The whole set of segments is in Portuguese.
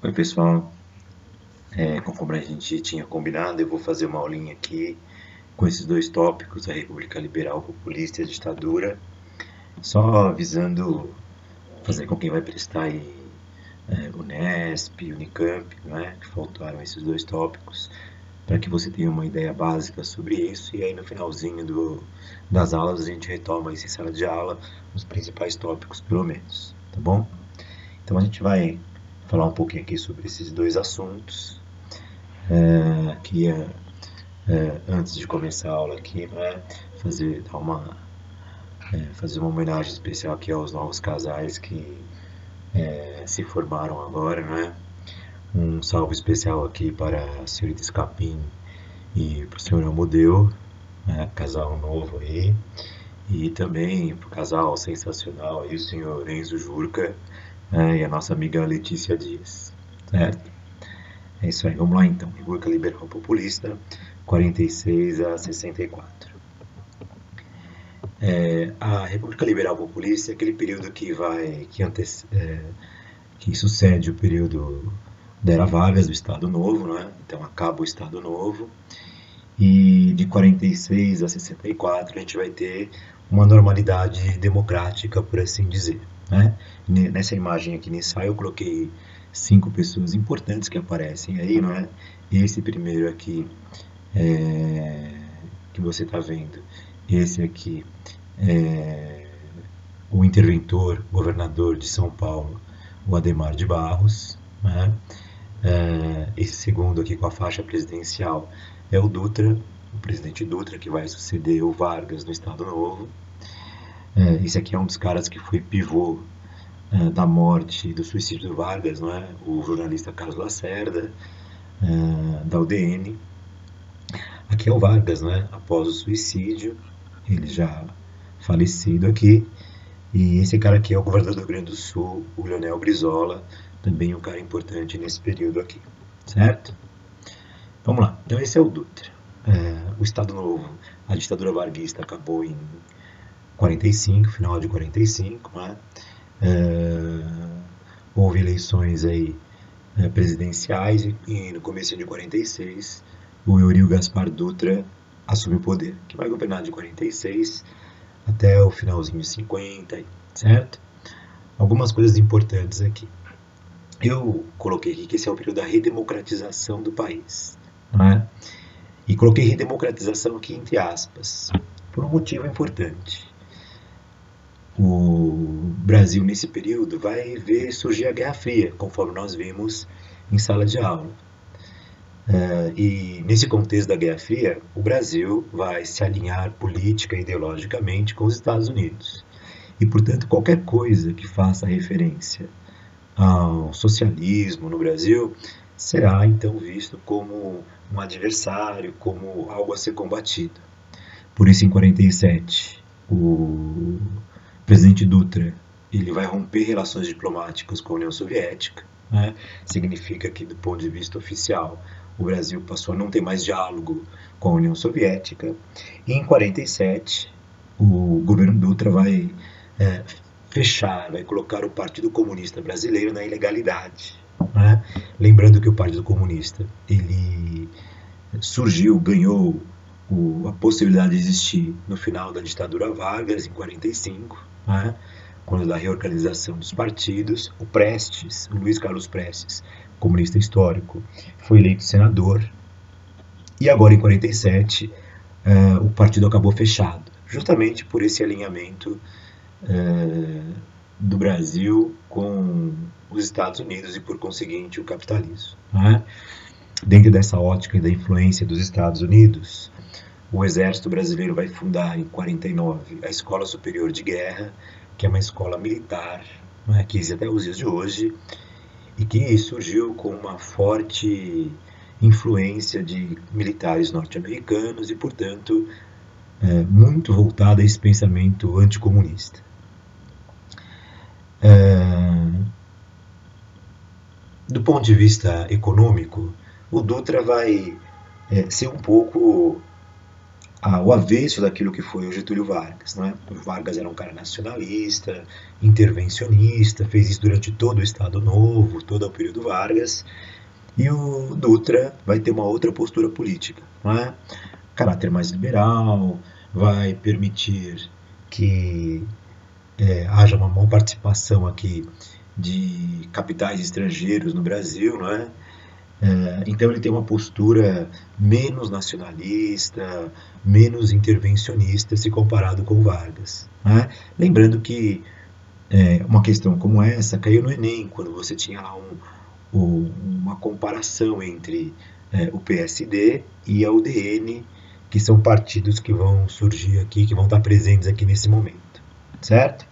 Oi pessoal, como a gente tinha combinado, eu vou fazer uma aulinha aqui com esses dois tópicos, a República Liberal Populista e a ditadura, só visando fazer com quem vai prestar aí, Unesp, Unicamp, né, que faltaram esses dois tópicos, para que você tenha uma ideia básica sobre isso, e aí no finalzinho das aulas a gente retoma isso em sala de aula, os principais tópicos pelo menos, tá bom? Então a gente vai falar um pouquinho aqui sobre esses dois assuntos, que antes de começar a aula aqui, né, fazer uma homenagem especial aqui aos novos casais que se formaram agora, né? Um salve especial aqui para a senhorita Scapim e para o senhor Amodeu, né, casal novo aí, e também para o casal sensacional aí, o senhor Enzo Jurca, né, e a nossa amiga Letícia Dias, certo? É isso aí, vamos lá então. República Liberal Populista, 46 a 64. A República Liberal Populista é aquele período que sucede o período da Era Vargas, do Estado Novo, né? Então acaba o Estado Novo, e de 46 a 64 a gente vai ter uma normalidade democrática, por assim dizer, né? Nessa imagem aqui inicial eu coloquei 5 pessoas importantes que aparecem aí, não é? Esse primeiro aqui que você está vendo, esse aqui é o interventor, governador de São Paulo, o Adhemar de Barros, né? Esse segundo aqui com a faixa presidencial é o Dutra, o presidente Dutra, que vai suceder o Vargas no Estado Novo. Esse aqui é um dos caras que foi pivô da morte e do suicídio do Vargas, não é? O jornalista Carlos Lacerda, da UDN. Aqui é o Vargas, né? Após o suicídio, ele já falecido aqui. E esse cara aqui é o governador do Rio Grande do Sul, o Leonel Brizola, também um cara importante nesse período aqui, certo? Vamos lá, então esse é o Dutra. O Estado Novo, a ditadura varguista acabou em 45, final de 45, né? Houve eleições aí presidenciais e no começo de 46 o Eurico Gaspar Dutra assume o poder, que vai governar de 46 até o finalzinho de 50, certo? Algumas coisas importantes aqui. Eu coloquei aqui que esse é o período da redemocratização do país, né? E coloquei redemocratização aqui entre aspas, por um motivo importante. O Brasil, nesse período, vai ver surgir a Guerra Fria, conforme nós vimos em sala de aula. E nesse contexto da Guerra Fria, o Brasil vai se alinhar política e ideologicamente com os Estados Unidos. E, portanto, qualquer coisa que faça referência ao socialismo no Brasil será então visto como um adversário, como algo a ser combatido. Por isso, em 47, o presidente Dutra ele vai romper relações diplomáticas com a União Soviética, né? Significa que, do ponto de vista oficial, o Brasil passou a não ter mais diálogo com a União Soviética. E em 47, o governo Dutra vai fechar, vai colocar o Partido Comunista Brasileiro na ilegalidade, né? Lembrando que o Partido Comunista ele surgiu, ganhou a possibilidade de existir no final da ditadura Vargas, em 45, né? Quando da reorganização dos partidos, o Luiz Carlos Prestes, comunista histórico, foi eleito senador, e agora em 47 o partido acabou fechado, justamente por esse alinhamento do Brasil com os Estados Unidos e, por conseguinte, o capitalismo, né? Dentro dessa ótica e da influência dos Estados Unidos, o Exército Brasileiro vai fundar em 49 a Escola Superior de Guerra, que é uma escola militar, né, que existe até os dias de hoje, e que surgiu com uma forte influência de militares norte-americanos e, portanto, muito voltada a esse pensamento anticomunista. Do ponto de vista econômico, o Dutra vai ser um pouco o avesso daquilo que foi o Getúlio Vargas. Né? O Vargas era um cara nacionalista, intervencionista, fez isso durante todo o Estado Novo, todo o período Vargas, e o Dutra vai ter uma outra postura política, né? Caráter mais liberal, vai permitir que haja uma maior participação aqui de capitais estrangeiros no Brasil, não é? Então ele tem uma postura menos nacionalista, menos intervencionista se comparado com Vargas. Né? Lembrando que uma questão como essa caiu no Enem, quando você tinha lá uma comparação entre o PSD e a UDN, que são partidos que vão surgir aqui, que vão estar presentes aqui nesse momento. Certo?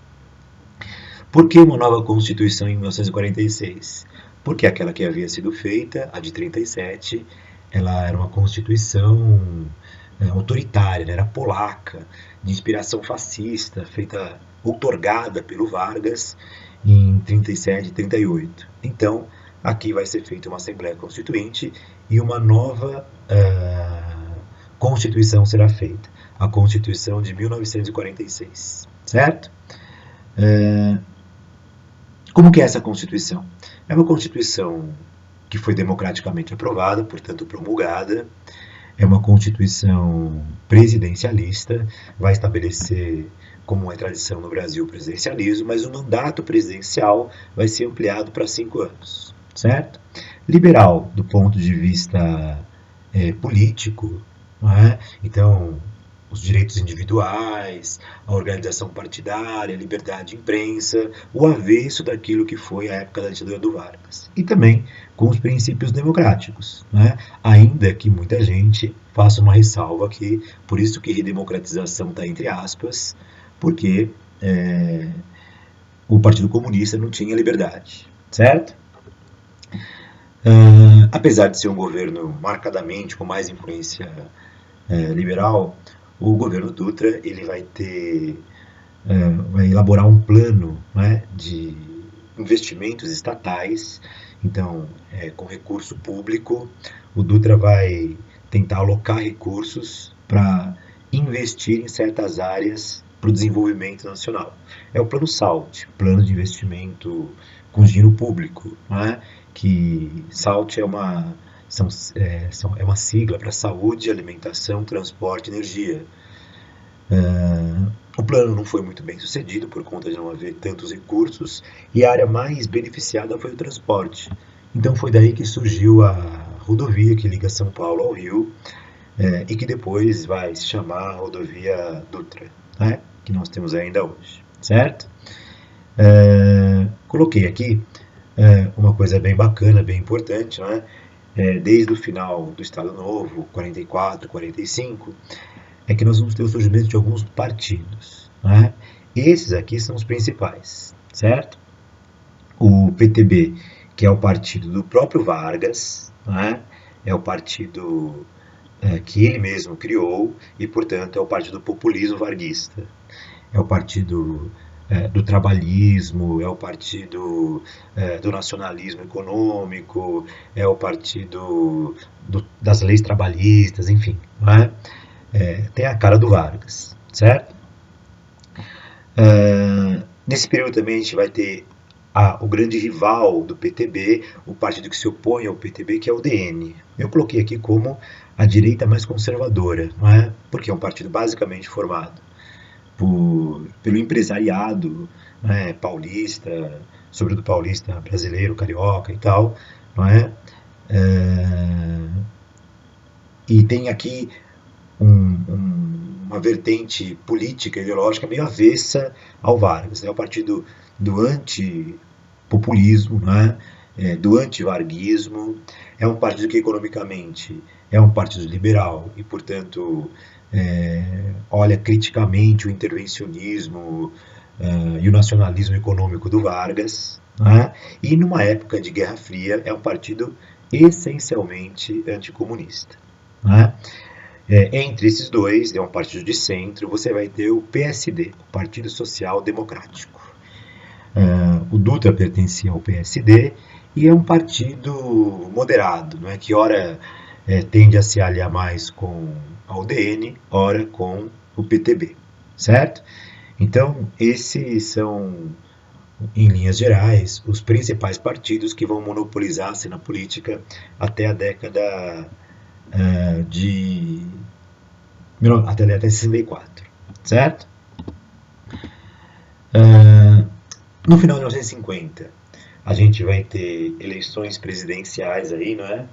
Por que uma nova Constituição em 1946? Porque aquela que havia sido feita, a de 37, ela era uma Constituição autoritária, né? Era polaca, de inspiração fascista, feita, outorgada pelo Vargas em 37 e 38. Então, aqui vai ser feita uma Assembleia Constituinte e uma nova Constituição será feita, a Constituição de 1946, certo? Como que é essa Constituição? É uma Constituição que foi democraticamente aprovada, portanto promulgada, é uma Constituição presidencialista, vai estabelecer, como é tradição no Brasil, o presidencialismo, mas o mandato presidencial vai ser ampliado para 5 anos, certo? Liberal, do ponto de vista político, não é? Então, os direitos individuais, a organização partidária, a liberdade de imprensa, o avesso daquilo que foi a época da ditadura do Vargas. E também com os princípios democráticos, né? Ainda que muita gente faça uma ressalva aqui, por isso que redemocratização está entre aspas, porque o Partido Comunista não tinha liberdade, certo? Apesar de ser um governo marcadamente com mais influência liberal, o governo Dutra ele vai elaborar um plano, né, de investimentos estatais. Então, com recurso público, o Dutra vai tentar alocar recursos para investir em certas áreas para o desenvolvimento nacional. É o plano SALT, Plano de Investimento com Dinheiro Público, né, que SALT é uma sigla para saúde, alimentação, transporte e energia. O plano não foi muito bem sucedido por conta de não haver tantos recursos e a área mais beneficiada foi o transporte. Então foi daí que surgiu a rodovia que liga São Paulo ao Rio e que depois vai se chamar Rodovia Dutra, né? Que nós temos ainda hoje, certo? Coloquei aqui uma coisa bem bacana, bem importante, né? Desde o final do Estado Novo, 44, 45, é que nós vamos ter o surgimento de alguns partidos, né? Esses aqui são os principais, certo? O PTB, que é o partido do próprio Vargas, né? É o partido que ele mesmo criou e, portanto, é o partido do populismo varguista. É o partido do trabalhismo, é o partido do nacionalismo econômico, é o partido das leis trabalhistas, enfim, né? Tem a cara do Vargas, certo? Nesse período também a gente vai ter o grande rival do PTB, o partido que se opõe ao PTB, que é o DN. Eu coloquei aqui como a direita mais conservadora, não é? Porque é um partido basicamente formado pelo empresariado, né, paulista, sobretudo paulista brasileiro, carioca e tal, não é? E tem aqui uma vertente política, ideológica meio avessa ao Vargas. É o partido do antipopulismo, né? Do antivarguismo. É um partido que economicamente é um partido liberal e, portanto, olha criticamente o intervencionismo e o nacionalismo econômico do Vargas, né? E numa época de Guerra Fria é um partido essencialmente anticomunista, né? Entre esses dois, é um partido de centro, você vai ter o PSD, o Partido Social Democrático. O Dutra pertencia ao PSD e é um partido moderado, não é? Que ora tende a se aliar mais com a UDN, ora com o PTB, certo? Então, esses são, em linhas gerais, os principais partidos que vão monopolizar a cena política até a década de até a década de 64, certo? No final de 1950, a gente vai ter eleições presidenciais aí, não é?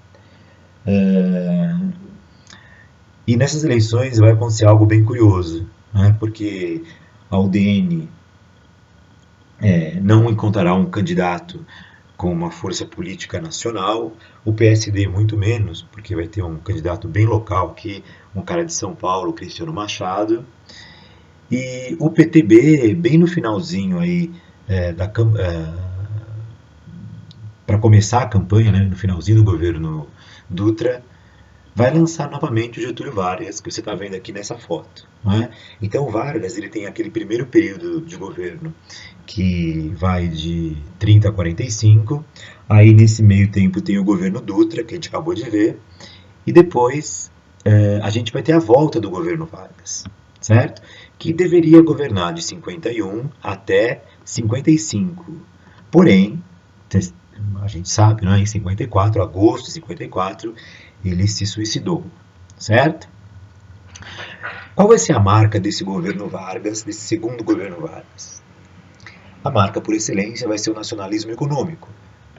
E nessas eleições vai acontecer algo bem curioso, né? Porque a UDN não encontrará um candidato com uma força política nacional, o PSD muito menos, porque vai ter um candidato bem local aqui, um cara de São Paulo, Cristiano Machado, e o PTB, bem no finalzinho aí, para começar a campanha, né, no finalzinho do governo Dutra, vai lançar novamente o Getúlio Vargas, que você está vendo aqui nessa foto. Não é? Então o Vargas ele tem aquele primeiro período de governo que vai de 30 a 45, aí nesse meio tempo tem o governo Dutra, que a gente acabou de ver, e depois a gente vai ter a volta do governo Vargas, certo? Que deveria governar de 51 até 55. Porém, a gente sabe, né, em 54, agosto de 54, ele se suicidou, certo? Qual vai ser a marca desse governo Vargas, desse segundo governo Vargas? A marca por excelência vai ser o nacionalismo econômico,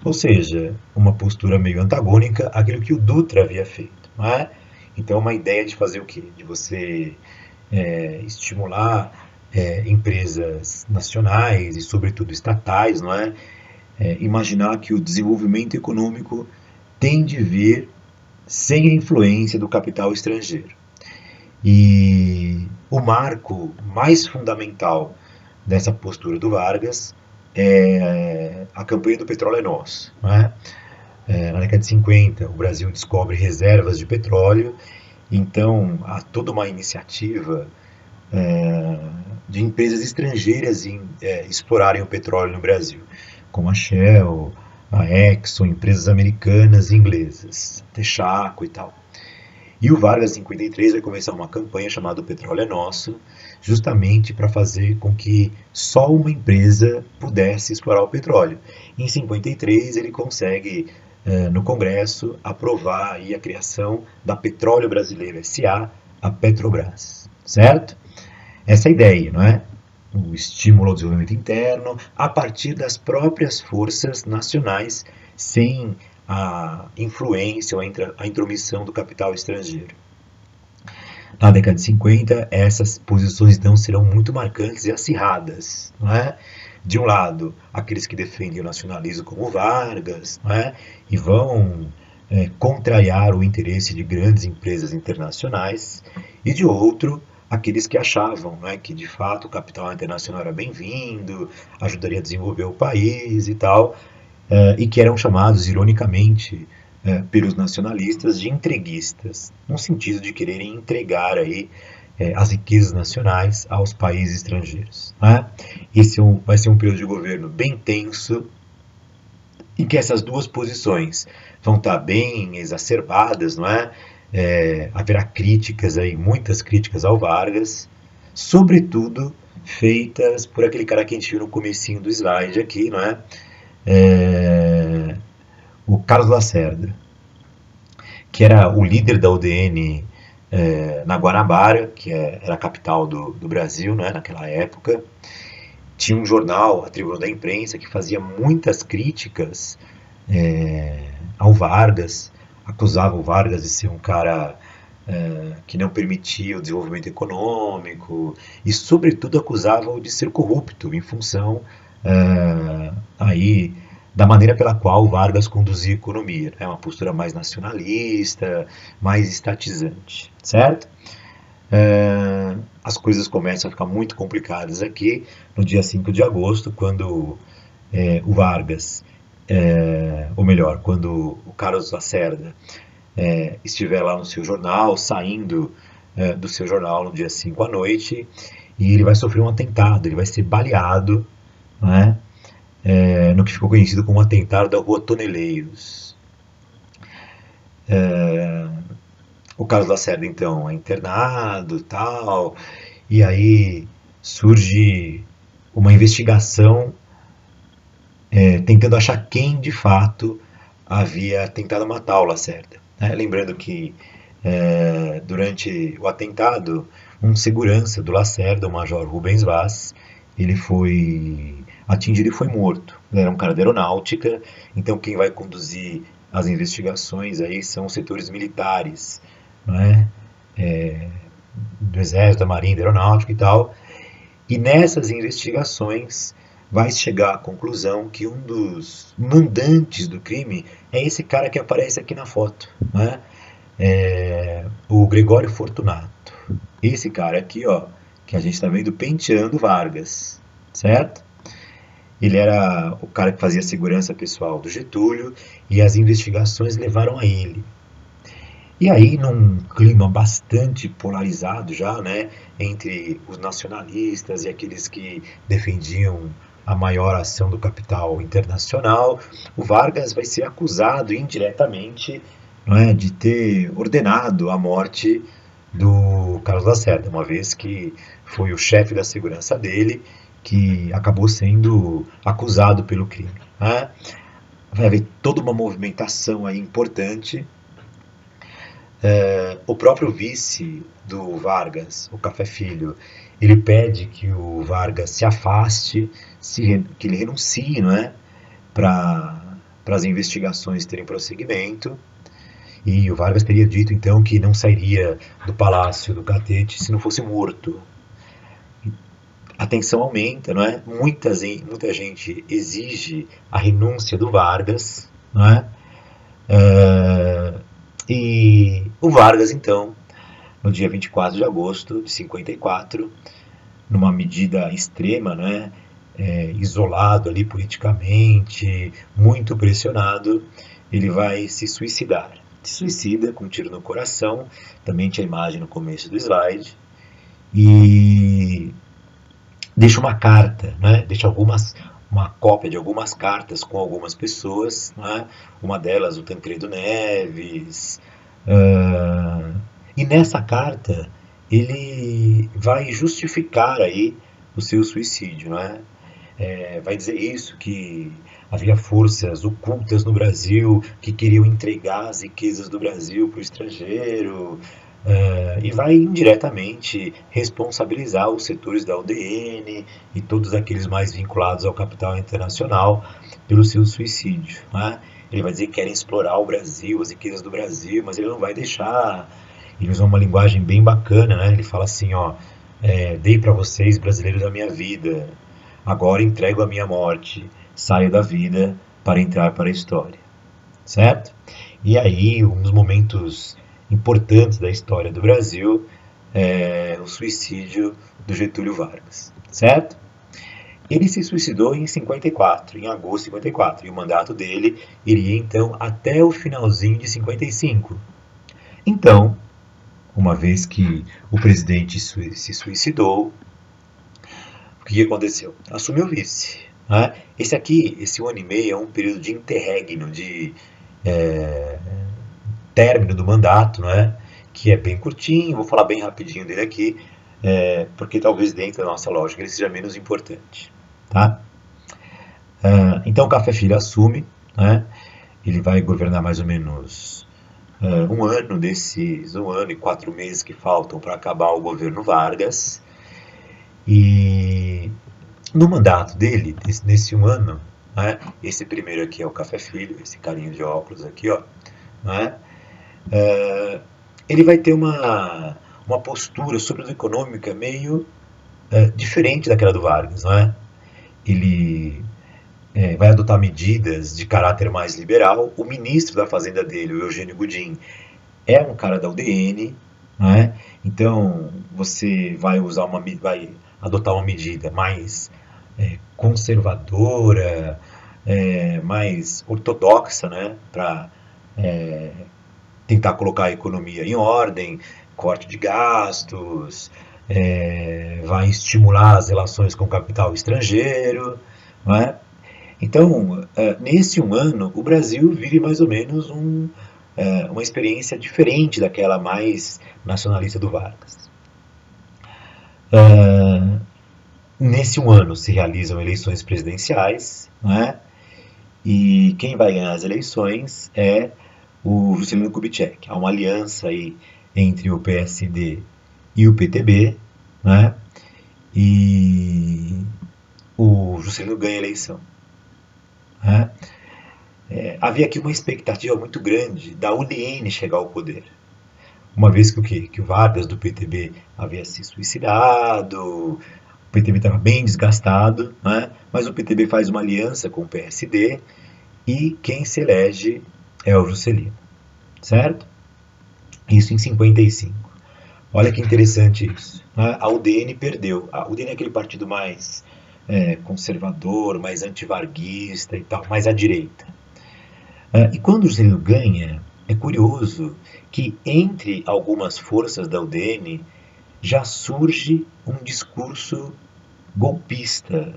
ou seja, uma postura meio antagônica àquilo que o Dutra havia feito, não é? Então, uma ideia de fazer o quê? De você estimular empresas nacionais e, sobretudo, estatais, não é? Imaginar que o desenvolvimento econômico tem de vir sem a influência do capital estrangeiro. E o marco mais fundamental dessa postura do Vargas é a campanha do petróleo é nosso. Não é? Na década de 50, o Brasil descobre reservas de petróleo, então há toda uma iniciativa de empresas estrangeiras em explorarem o petróleo no Brasil, como a Shell, a Exxon, empresas americanas e inglesas, Texaco e tal. E o Vargas, em 53, vai começar uma campanha chamada O Petróleo é Nosso, justamente para fazer com que só uma empresa pudesse explorar o petróleo. Em 53, ele consegue, no Congresso, aprovar aí a criação da Petróleo Brasileiro S.A., a Petrobras, certo? Essa é a ideia, não é? O estímulo ao desenvolvimento interno a partir das próprias forças nacionais, sem a influência ou a intromissão do capital estrangeiro. Na década de 50, essas posições então serão muito marcantes e acirradas. Não é? De um lado, aqueles que defendem o nacionalismo como Vargas, não é? E vão contrariar o interesse de grandes empresas internacionais, e de outro, aqueles que achavam, não é, que de fato o capital internacional era bem-vindo, ajudaria a desenvolver o país e tal, e que eram chamados, ironicamente, pelos nacionalistas de entreguistas, no sentido de quererem entregar aí, as riquezas nacionais aos países estrangeiros. Né? Esse vai ser um período de governo bem tenso, em que essas duas posições vão estar bem exacerbadas, não é? Haverá críticas aí, muitas críticas ao Vargas, sobretudo feitas por aquele cara que a gente viu no comecinho do slide aqui, não é? O Carlos Lacerda, que era o líder da UDN na Guanabara, que era a capital do Brasil, né, naquela época. Tinha um jornal, a Tribuna da Imprensa, que fazia muitas críticas ao Vargas, acusava o Vargas de ser um cara que não permitia o desenvolvimento econômico e, sobretudo, acusava-o de ser corrupto em função aí da maneira pela qual o Vargas conduzia a economia. É uma postura mais nacionalista, mais estatizante, certo? As coisas começam a ficar muito complicadas aqui no dia 5 de agosto, quando o Vargas, ou melhor, quando o Carlos Lacerda estiver lá no seu jornal, saindo do seu jornal no dia 5 à noite, e ele vai sofrer um atentado, ele vai ser baleado, né, no que ficou conhecido como o atentado da Rua Toneleiros. O Carlos Lacerda, então, é internado, tal, e aí surge uma investigação tentando achar quem de fato havia tentado matar o Lacerda. Né? Lembrando que durante o atentado, um segurança do Lacerda, o Major Rubens Vaz, ele foi atingido e foi morto. Ele era um cara da aeronáutica, então quem vai conduzir as investigações aí são os setores militares, não é? Do Exército, da Marinha, da Aeronáutica e tal. E nessas investigações vai chegar à conclusão que um dos mandantes do crime é esse cara que aparece aqui na foto, né? O Gregório Fortunato. Esse cara aqui, ó, que a gente está vendo penteando Vargas, certo? Ele era o cara que fazia segurança pessoal do Getúlio e as investigações levaram a ele. E aí, num clima bastante polarizado já, né, entre os nacionalistas e aqueles que defendiam a maior ação do capital internacional, o Vargas vai ser acusado indiretamente, não é, de ter ordenado a morte do Carlos Lacerda, uma vez que foi o chefe da segurança dele que acabou sendo acusado pelo crime. Né? Vai haver toda uma movimentação aí importante. O próprio vice do Vargas, o Café Filho, ele pede que o Vargas se afaste, que ele renuncie, não é? Para as investigações terem prosseguimento. E o Vargas teria dito então que não sairia do Palácio do Catete se não fosse morto. A tensão aumenta, não é? Muita gente exige a renúncia do Vargas, não é? E o Vargas, então, no dia 24 de agosto de 54, numa medida extrema, né, isolado ali politicamente, muito pressionado, ele vai se suicidar. Se suicida com um tiro no coração, também tinha a imagem no começo do slide, e deixa uma carta, né, deixa uma cópia de algumas cartas com algumas pessoas, né? Uma delas o Tancredo Neves, e nessa carta ele vai justificar aí o seu suicídio, né? Vai dizer isso, que havia forças ocultas no Brasil que queriam entregar as riquezas do Brasil para o estrangeiro, e vai indiretamente responsabilizar os setores da UDN e todos aqueles mais vinculados ao capital internacional pelo seu suicídio. Né? Ele vai dizer que querem explorar o Brasil, as riquezas do Brasil, mas ele não vai deixar. Ele usa uma linguagem bem bacana, né? Ele fala assim, ó, dei para vocês, brasileiros, a minha vida, agora entrego a minha morte, saio da vida para entrar para a história, certo? E aí, um dos momentos importantes da história do Brasil é o suicídio do Getúlio Vargas, certo? Ele se suicidou em 54, em agosto de 54, e o mandato dele iria então até o finalzinho de 55. Então, uma vez que o presidente se suicidou, o que aconteceu? Assumiu o vice. Né? Esse 1 ano e meio, é um período de interregno, de término do mandato, não é? Que é bem curtinho, vou falar bem rapidinho dele aqui, porque talvez dentro da nossa lógica ele seja menos importante. Tá? Então o Café Filho assume, né? Ele vai governar mais ou menos um ano e 4 meses que faltam para acabar o governo Vargas. E no mandato dele, nesse 1 ano, né? Esse primeiro aqui é o Café Filho, esse carinha de óculos aqui, ó, né? Ele vai ter uma postura, sobretudo econômica, meio diferente daquela do Vargas, não é? Ele vai adotar medidas de caráter mais liberal. O ministro da Fazenda dele, o Eugênio Goudin, é um cara da UDN, não é? Então você vai adotar uma medida mais conservadora, mais ortodoxa, né? Para tentar colocar a economia em ordem, corte de gastos, vai estimular as relações com o capital estrangeiro, não é? Então, nesse 1 ano, o Brasil vive mais ou menos uma experiência diferente daquela mais nacionalista do Vargas. Nesse um ano se realizam eleições presidenciais, né? E quem vai ganhar as eleições é o Juscelino Kubitschek. Há uma aliança aí entre o PSD e o PTB, né? E o Juscelino ganha a eleição, né? Havia aqui uma expectativa muito grande da UDN chegar ao poder. Uma vez que o Vargas do PTB havia se suicidado, o PTB estava bem desgastado, né? Mas o PTB faz uma aliança com o PSD e quem se elege é o Juscelino, certo? Isso em 55. Olha que interessante isso, né? A UDN perdeu. A UDN é aquele partido mais conservador, mais antivarguista e tal, mais à direita. E quando o Juscelino ganha, é curioso que entre algumas forças da UDN já surge um discurso golpista.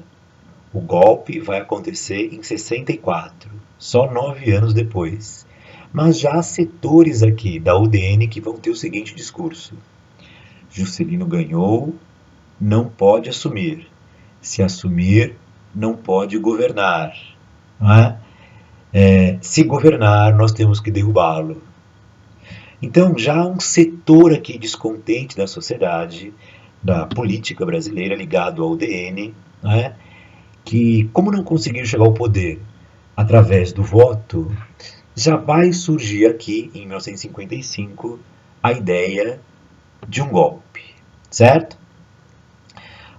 O golpe vai acontecer em 64, só 9 anos depois. Mas já há setores aqui da UDN que vão ter o seguinte discurso: Juscelino ganhou, não pode assumir. Se assumir, não pode governar. Não é? Se governar, nós temos que derrubá-lo. Então já há um setor aqui descontente da sociedade, da política brasileira ligado ao UDN, né, que, como não conseguiu chegar ao poder através do voto, já vai surgir aqui, em 1955, a ideia de um golpe, certo?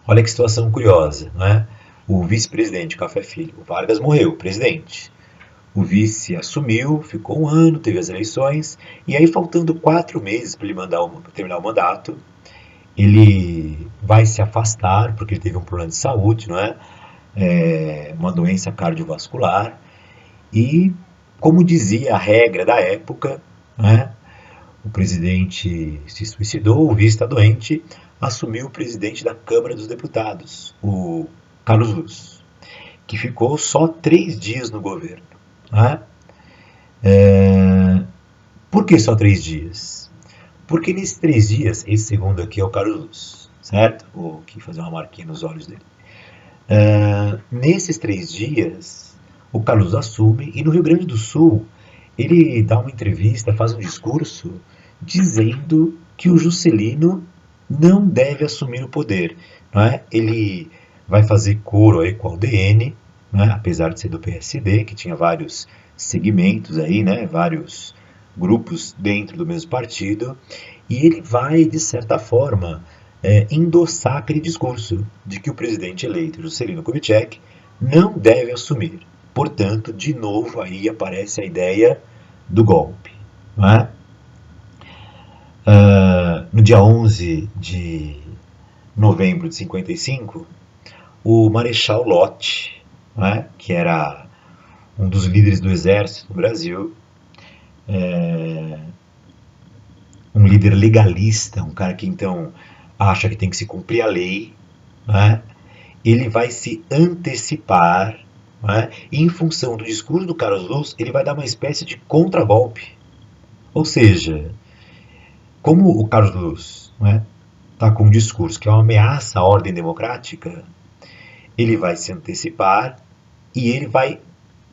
Olha que situação curiosa, né? O vice-presidente Café Filho, o Vargas morreu, presidente. O vice assumiu, ficou um ano, teve as eleições, e aí faltando 4 meses para ele terminar o mandato, ele vai se afastar, porque ele teve um problema de saúde, não é? Uma doença cardiovascular, e, como dizia a regra da época, né, o presidente se suicidou, o vice está doente, assumiu o presidente da Câmara dos Deputados, o Carlos Luz, que ficou só 3 dias no governo. Né? Por que só 3 dias? Porque nesses 3 dias, esse segundo aqui é o Carlos Luz, certo? Vou aqui fazer uma marquinha nos olhos dele. Nesses 3 dias, o Carlos assume e no Rio Grande do Sul ele dá uma entrevista, faz um discurso dizendo que o Juscelino não deve assumir o poder. Não é? Ele vai fazer coro aí com a UDN, né? Apesar de ser do PSD, que tinha vários segmentos aí, né? Vários grupos dentro do mesmo partido, e ele vai, de certa forma, endossar aquele discurso de que o presidente eleito, Juscelino Kubitschek, não deve assumir. Portanto, de novo aí aparece a ideia do golpe. Não é? No dia 11 de novembro de 55, o Marechal Lott, né, que era um dos líderes do exército no Brasil, um líder legalista, um cara que então acha que tem que se cumprir a lei, né, ele vai se antecipar, né, e em função do discurso do Carlos Luz, ele vai dar uma espécie de contragolpe. Ou seja, como o Carlos Luz está com um discurso que é uma ameaça à ordem democrática, ele vai se antecipar e ele vai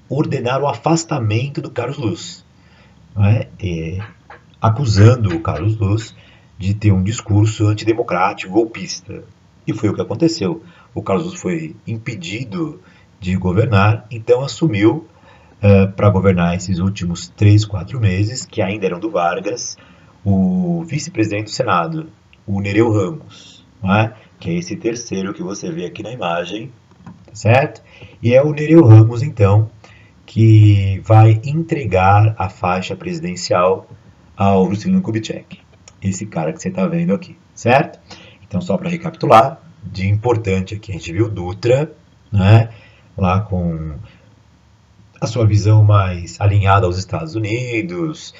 ordenar o afastamento do Carlos Luz, acusando o Carlos Luz de ter um discurso antidemocrático, golpista. E foi o que aconteceu. O Carlos Luz foi impedido de governar, então assumiu para governar esses últimos 3, 4 meses, que ainda eram do Vargas, o vice-presidente do Senado, o Nereu Ramos, que é esse terceiro que você vê aqui na imagem, certo? E é o Nereu Ramos, então, que vai entregar a faixa presidencial ao Juscelino Kubitschek, esse cara que você está vendo aqui, certo? Então, só para recapitular, de importante aqui, a gente viu o Dutra, né, lá com a sua visão mais alinhada aos Estados Unidos,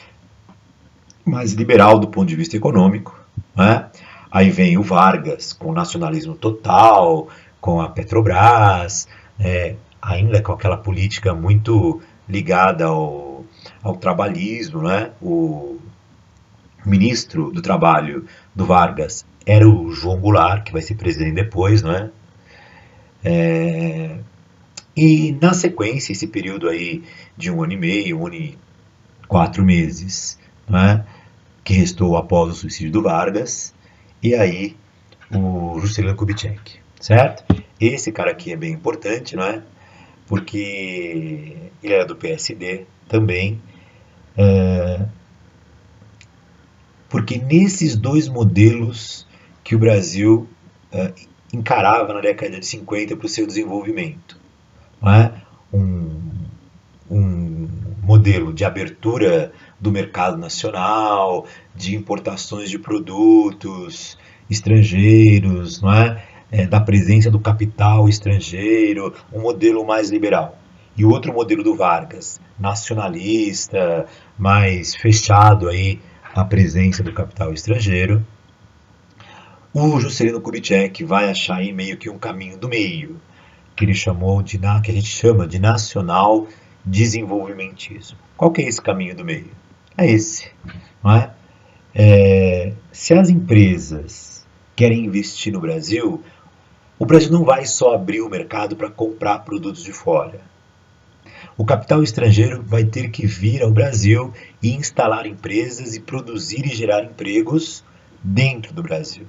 mais liberal do ponto de vista econômico, né? Aí vem o Vargas com o nacionalismo total, com a Petrobras, ainda com aquela política muito ligada ao trabalhismo, né? O ministro do Trabalho do Vargas era o João Goulart, que vai ser presidente depois, né? E na sequência, esse período aí de 1 ano e meio, 1 ano e 4 meses, né? Que restou após o suicídio do Vargas, e aí o Juscelino Kubitschek, certo? Esse cara aqui é bem importante, não é? Porque ele era do PSD também, porque nesses dois modelos que o Brasil encarava na década de 50 para o seu desenvolvimento, não é? Um modelo de abertura do mercado nacional, de importações de produtos estrangeiros, não é? Da presença do capital estrangeiro, um modelo mais liberal. E o outro modelo do Vargas, nacionalista, mais fechado aí à presença do capital estrangeiro. O Juscelino Kubitschek vai achar aí meio que um caminho do meio, que ele chamou de, que a gente chama de nacional desenvolvimentismo. Qual que é esse caminho do meio? É esse, não é? Se as empresas querem investir no Brasil, o Brasil não vai só abrir o mercado para comprar produtos de fora. O capital estrangeiro vai ter que vir ao Brasil e instalar empresas e produzir e gerar empregos dentro do Brasil,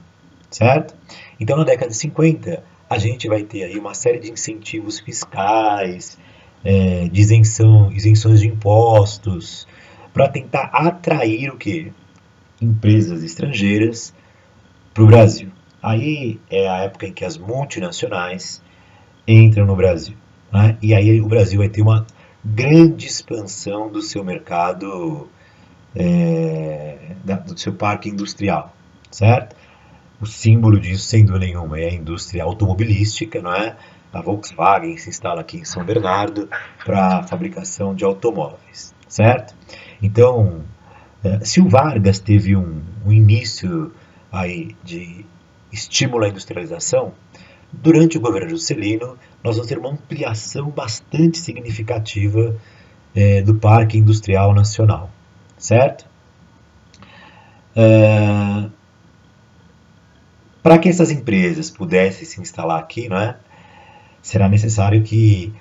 certo? Então, na década de 50, a gente vai ter aí uma série de incentivos fiscais, de isenções de impostos, para tentar atrair o quê? Empresas estrangeiras para o Brasil. Aí é a época em que as multinacionais entram no Brasil, né? E aí o Brasil vai ter uma grande expansão do seu mercado, do seu parque industrial, certo? O símbolo disso, sem dúvida nenhuma, é a indústria automobilística, não é? A Volkswagen se instala aqui em São Bernardo para a fabricação de automóveis, certo? Então, se o Vargas teve um início aí de estímulo à industrialização, durante o governo Juscelino, nós vamos ter uma ampliação bastante significativa do Parque Industrial Nacional, certo? Para que essas empresas pudessem se instalar aqui, não é? Será necessário que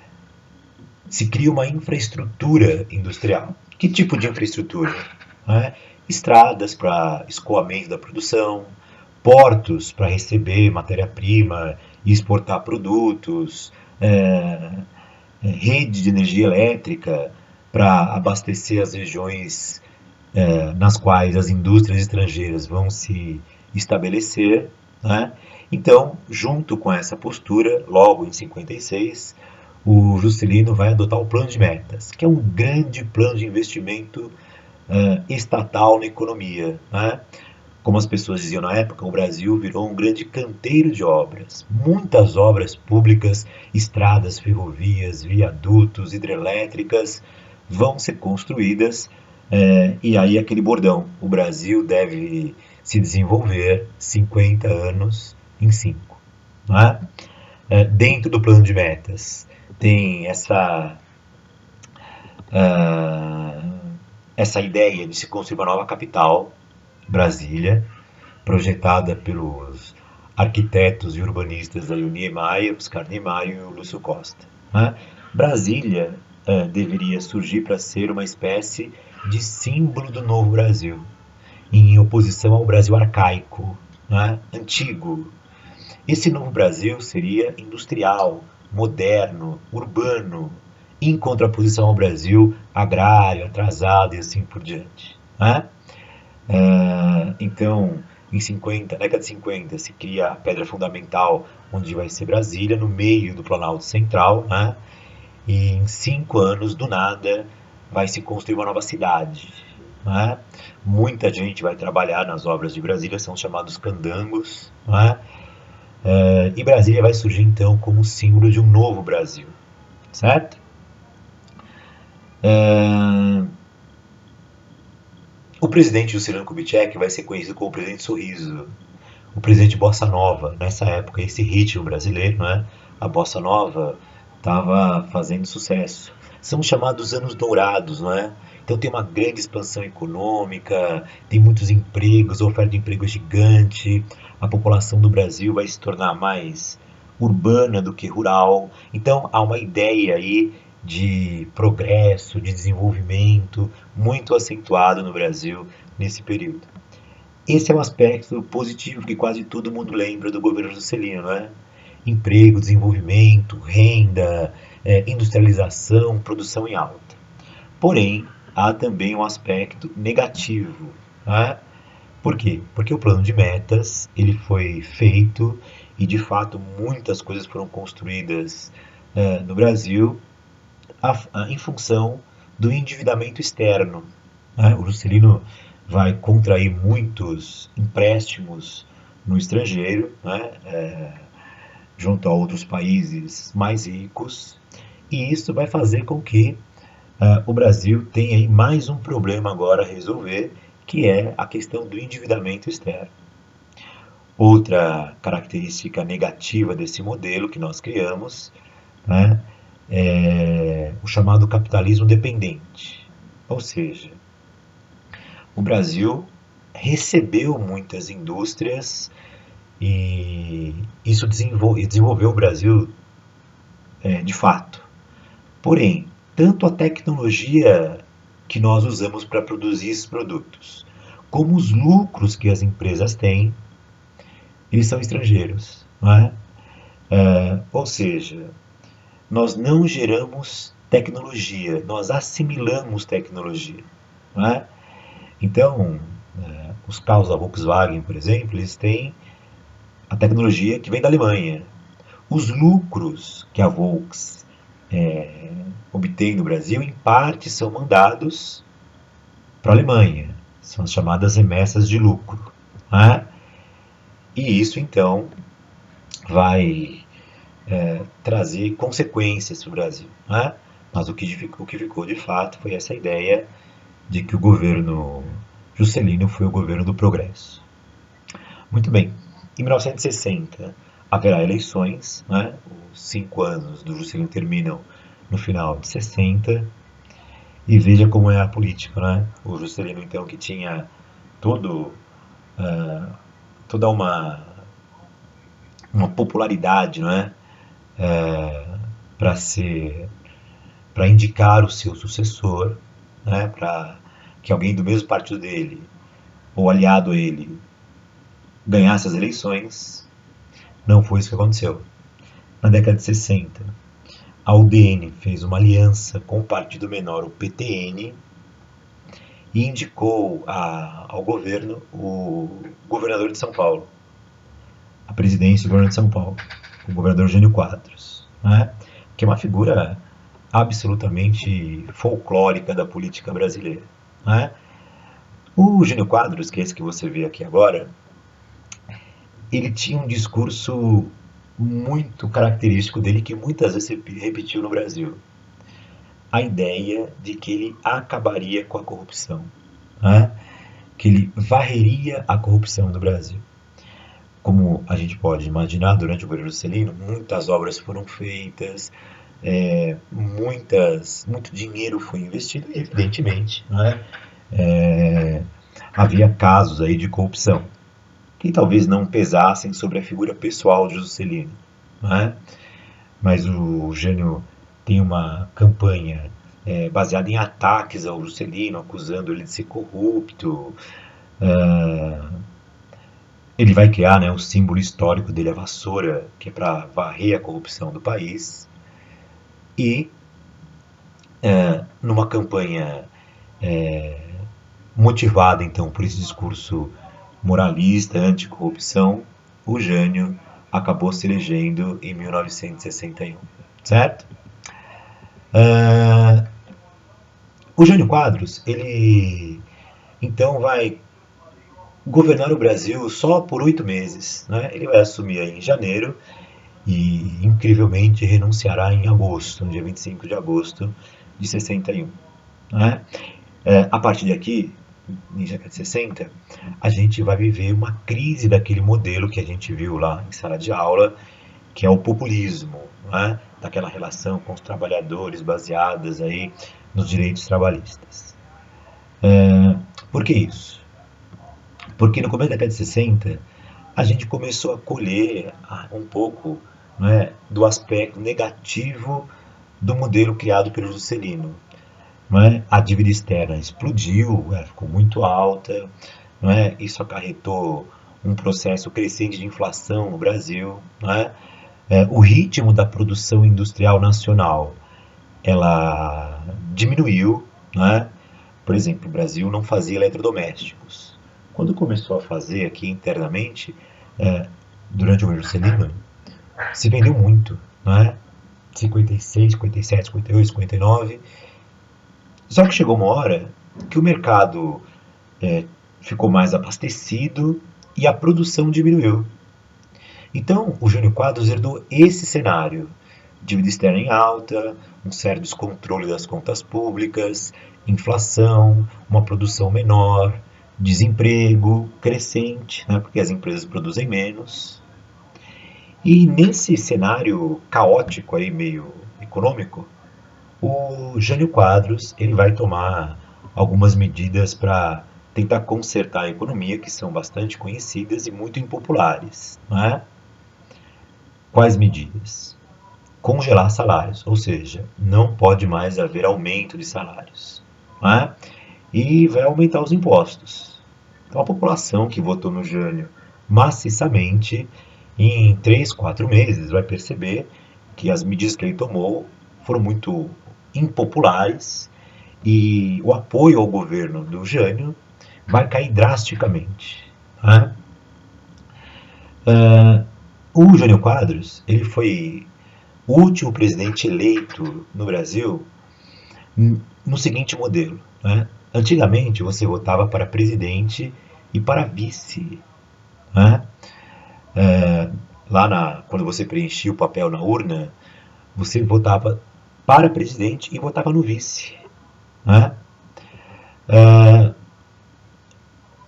se crie uma infraestrutura industrial. Que tipo de infraestrutura? Estradas para escoamento da produção, portos para receber matéria-prima e exportar produtos, rede de energia elétrica para abastecer as regiões nas quais as indústrias estrangeiras vão se estabelecer, né? Então, junto com essa postura, logo em 56, o Juscelino vai adotar o Plano de Metas, que é um grande plano de investimento estatal na economia, né? Como as pessoas diziam na época, o Brasil virou um grande canteiro de obras. Muitas obras públicas, estradas, ferrovias, viadutos, hidrelétricas vão ser construídas. E aí aquele bordão, o Brasil deve se desenvolver 50 anos em 5. Não é? Dentro do plano de metas tem essa ideia de se construir uma nova capital, Brasília, projetada pelos arquitetos e urbanistas da Niemeyer, Oscar Niemeyer e o Lúcio Costa, né? Brasília deveria surgir para ser uma espécie de símbolo do novo Brasil, em oposição ao Brasil arcaico, né? Antigo. Esse novo Brasil seria industrial, moderno, urbano, em contraposição ao Brasil agrário, atrasado e assim por diante, né? Então, na década de 50, se cria a pedra fundamental, onde vai ser Brasília, no meio do Planalto Central, né? E em 5 anos, do nada, vai se construir uma nova cidade, né? Muita gente vai trabalhar nas obras de Brasília, são chamados candangos, né? E Brasília vai surgir, então, como símbolo de um novo Brasil, certo? O presidente Juscelino Kubitschek vai ser conhecido como o presidente Sorriso, o presidente Bossa Nova. Nessa época, esse ritmo brasileiro, né? A Bossa Nova estava fazendo sucesso. São chamados anos dourados, não é? Então tem uma grande expansão econômica, tem muitos empregos, a oferta de emprego é gigante, a população do Brasil vai se tornar mais urbana do que rural. Então há uma ideia aí de progresso, de desenvolvimento muito acentuado no Brasil nesse período. Esse é um aspecto positivo que quase todo mundo lembra do governo Juscelino, não é? Emprego, desenvolvimento, renda, industrialização, produção em alta. Porém, há também um aspecto negativo, né? Por quê? Porque o plano de metas ele foi feito e de fato muitas coisas foram construídas no Brasil em função do endividamento externo, né? O Juscelino vai contrair muitos empréstimos no estrangeiro, né? Junto a outros países mais ricos, e isso vai fazer com que o Brasil tenha aí mais um problema agora a resolver, que é a questão do endividamento externo. Outra característica negativa desse modelo que nós criamos, né, é o chamado capitalismo dependente. Ou seja, o Brasil recebeu muitas indústrias e isso desenvolveu o Brasil de fato. Porém, tanto a tecnologia que nós usamos para produzir esses produtos, como os lucros que as empresas têm, eles são estrangeiros, não é? Ou seja, nós não geramos tecnologia, nós assimilamos tecnologia, não é? Então, os carros da Volkswagen, por exemplo, eles têm a tecnologia que vem da Alemanha. Os lucros que a Volkswagen obtém no Brasil, em parte, são mandados para a Alemanha. São as chamadas remessas de lucro, né? E isso, então, vai trazer consequências para o Brasil, né? Mas o que ficou de fato foi essa ideia de que o governo Juscelino foi o governo do progresso. Muito bem. Em 1960 haverá eleições, né? Os 5 anos do Juscelino terminam no final de 60, e veja como é a política, né? O Juscelino, então, que tinha toda uma popularidade, não é? Para indicar o seu sucessor, né? Para que alguém do mesmo partido dele, ou aliado a ele, ganhasse as eleições. Não foi isso que aconteceu. Na década de 60, a UDN fez uma aliança com o partido menor, o PTN, e indicou ao governo o governador de São Paulo, a presidência do governo de São Paulo, o governador Jânio Quadros, né? Que é uma figura absolutamente folclórica da política brasileira, né? O Jânio Quadros, que é esse que você vê aqui agora, ele tinha um discurso muito característico dele, que muitas vezes repetiu no Brasil. A ideia de que ele acabaria com a corrupção, né? Que ele varreria a corrupção do Brasil. Como a gente pode imaginar, durante o governo Juscelino, muitas obras foram feitas, muito dinheiro foi investido e, evidentemente, né, havia casos aí de corrupção que talvez não pesassem sobre a figura pessoal de Juscelino, né? Mas o Jânio tem uma campanha baseada em ataques ao Juscelino, acusando ele de ser corrupto. Ele vai criar, né, o símbolo histórico dele, a vassoura, que é para varrer a corrupção do país. E, numa campanha motivada, então, por esse discurso moralista, anticorrupção, o Jânio acabou se elegendo em 1961, certo? O Jânio Quadros, ele então vai governar o Brasil só por 8 meses, né? Ele vai assumir aí em janeiro e, incrivelmente, renunciará em agosto, no dia 25 de agosto de 61, né? A partir daqui, em década de 60, a gente vai viver uma crise daquele modelo que a gente viu lá em sala de aula, que é o populismo, né? Daquela relação com os trabalhadores baseadas aí nos direitos trabalhistas. Por que isso? Porque no começo da década de 60, a gente começou a colher um pouco, né, do aspecto negativo do modelo criado pelo Juscelino. Não é? A dívida externa explodiu, ela ficou muito alta, não é? Isso acarretou um processo crescente de inflação no Brasil. Não é? O ritmo da produção industrial nacional ela diminuiu. Não é? Por exemplo, o Brasil não fazia eletrodomésticos. Quando começou a fazer aqui internamente, é, durante o governo Juscelino, se vendeu muito. Não é? 56, 57, 58, 59. Só que chegou uma hora que o mercado ficou mais abastecido e a produção diminuiu. Então, o Jânio Quadros herdou esse cenário: dívida externa em alta, um certo descontrole das contas públicas, inflação, uma produção menor, desemprego crescente, né, porque as empresas produzem menos. E nesse cenário caótico aí, meio econômico, o Jânio Quadros ele vai tomar algumas medidas para tentar consertar a economia, que são bastante conhecidas e muito impopulares. Não é? Quais medidas? Congelar salários, ou seja, não pode mais haver aumento de salários. Não é? E vai aumentar os impostos. Então a população que votou no Jânio maciçamente, em 3, 4 meses, vai perceber que as medidas que ele tomou foram muito impopulares e o apoio ao governo do Jânio vai cair drasticamente. Né? O Jânio Quadros ele foi o último presidente eleito no Brasil no seguinte modelo. Né? Antigamente você votava para presidente e para vice. Né? Quando você preenchia o papel na urna, você votava para presidente e votava no vice. Né?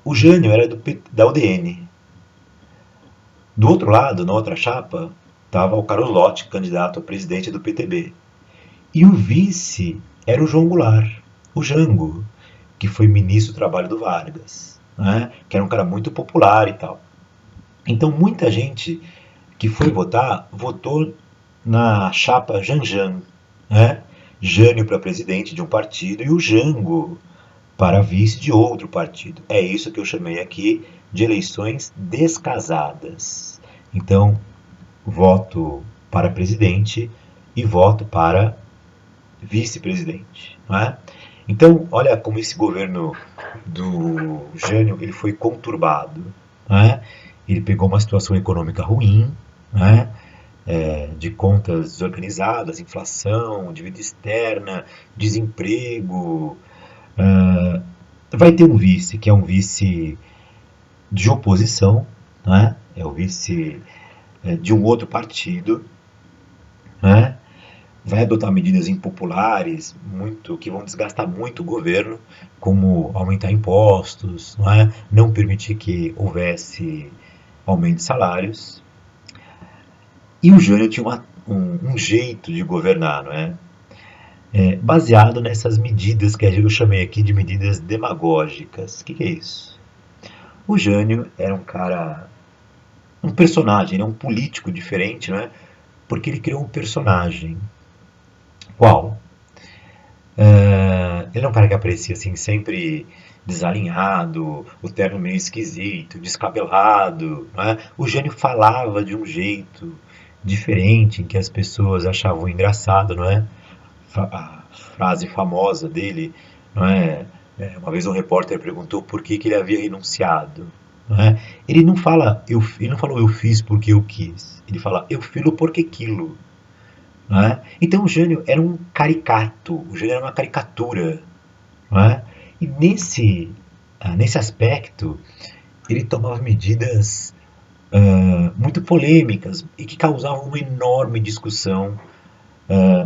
O Jânio era da UDN. Do outro lado, na outra chapa, estava o Carlos Lott, candidato a presidente do PTB. E o vice era o João Goulart, o Jango, que foi ministro do Trabalho do Vargas, né? Que era um cara muito popular e tal. Então muita gente que foi votar, votou na chapa Janjan, né? Jânio para presidente de um partido e o Jango para vice de outro partido. É isso que eu chamei aqui de eleições descasadas. Então, voto para presidente e voto para vice-presidente. Não é? Então, olha como esse governo do Jânio ele foi conturbado. Não é? Ele pegou uma situação econômica ruim, não é? De contas desorganizadas, inflação, dívida externa, desemprego. Vai ter um vice, que é um vice de oposição, né? É o vice de um outro partido, né? Vai adotar medidas impopulares, que vão desgastar muito o governo, como aumentar impostos, não permitir que houvesse aumento de salários. E o Jânio tinha um jeito de governar, não é? Baseado nessas medidas que eu chamei aqui de medidas demagógicas. O que é isso? O Jânio era um personagem, um político diferente, não é? Porque ele criou um personagem. Qual? Ele é um cara que aparecia assim, sempre desalinhado, o terno meio esquisito, descabelado. Não é? O Jânio falava de um jeito diferente, em que as pessoas achavam engraçado, não é? A frase famosa dele, não é? Uma vez um repórter perguntou por que ele havia renunciado. Não é? Ele não falou eu fiz porque eu quis. Ele fala eu filo porque quilo. Não é? Então o Jânio era um caricato, o Jânio era uma caricatura. Não é? E nesse aspecto, ele tomava medidas muito polêmicas e que causavam uma enorme discussão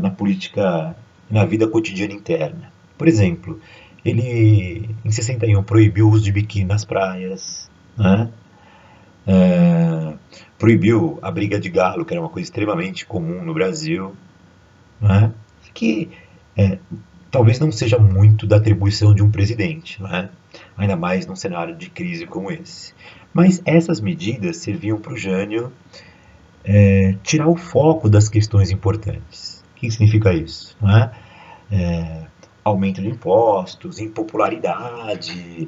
na política, na vida cotidiana interna. Por exemplo, ele em 61 proibiu o uso de biquíni nas praias, né? Proibiu a briga de galo, que era uma coisa extremamente comum no Brasil, né? Que talvez não seja muito da atribuição de um presidente, não é? Ainda mais num cenário de crise como esse. Mas essas medidas serviam para o Jânio tirar o foco das questões importantes. O que significa isso? Não é? Aumento de impostos, impopularidade.